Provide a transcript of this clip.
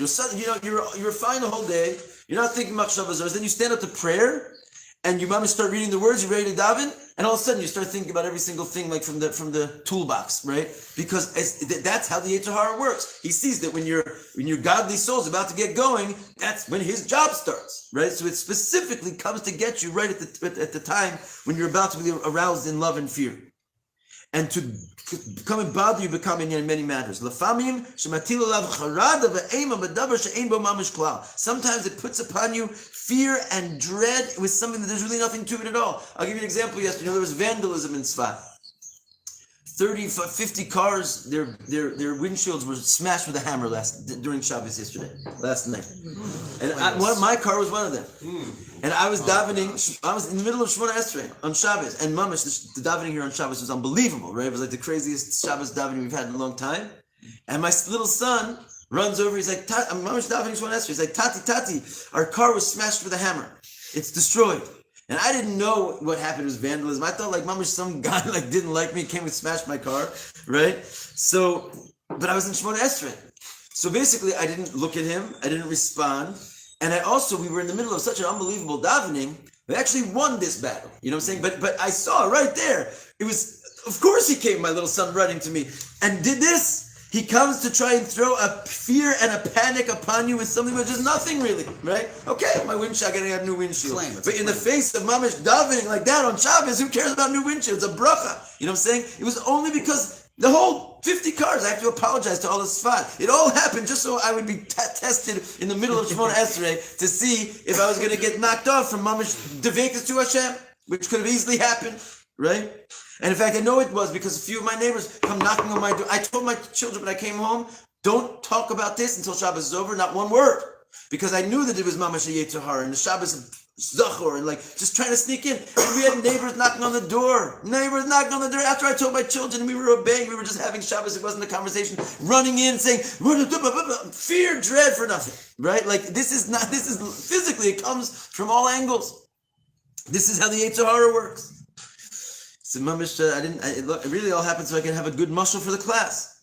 You're fine the whole day. You're not thinking machshavas. Then you stand up to prayer, and you mama start reading the words. You're ready to daven, and all of a sudden you start thinking about every single thing like from the toolbox, right? Because that's how the Yetzer Hara works. He sees that when your godly soul's about to get going, that's when his job starts, right? So it specifically comes to get you right at the time when you're about to be aroused in love and fear. And to come and bother you become in many matters. Sometimes it puts upon you fear and dread with something that there's really nothing to it at all. I'll give you an example. Yesterday, there was vandalism in Tzfat. 50 cars, their windshields were smashed with a hammer during Shabbos last night. And my car was one of them. And I was davening, I was in the middle of Shemona Esrei on Shabbos, and mamash, the davening here on Shabbos was unbelievable, right? It was like the craziest Shabbos davening we've had in a long time. And my little son runs over, he's like, mamash davening Shemona Esrei, he's like, Tati, our car was smashed with a hammer. It's destroyed. And I didn't know what happened was vandalism. I thought like mamash, some guy like didn't like me, came and smashed my car, right? So, but I was in Shemona Esrei. So basically I didn't look at him, I didn't respond. And we were in the middle of such an unbelievable davening, we actually won this battle. You know what I'm saying? But I saw right there, it was, of course he came, my little son running to me, and did this. He comes to try and throw a fear and a panic upon you with something which is nothing really, right? Okay, my windshield, I gotta have a new windshield. But in the face of mamash davening like that on Shabbos, who cares about new windshields? It's a bracha. You know what I'm saying? It was only because the whole 50 cars, I have to apologize to all the Tzfat. It all happened just so I would be tested in the middle of Shemona Esrei to see if I was going to get knocked off from mamash devekas to Hashem, which could have easily happened, right? And in fact, I know it was because a few of my neighbors come knocking on my door. I told my children when I came home, don't talk about this until Shabbos is over, not one word. Because I knew that it was mamash Yetzer Hara and the Shabbos Zachor and like just trying to sneak in. And we had neighbors knocking on the door. After I told my children we were obeying, we were just having Shabbos, it wasn't a conversation, running in saying, fear, dread for nothing. Right? Like this is physically, it comes from all angles. This is how the Yetzer Hara works. So mamash, it really all happened so I can have a good mashal for the class.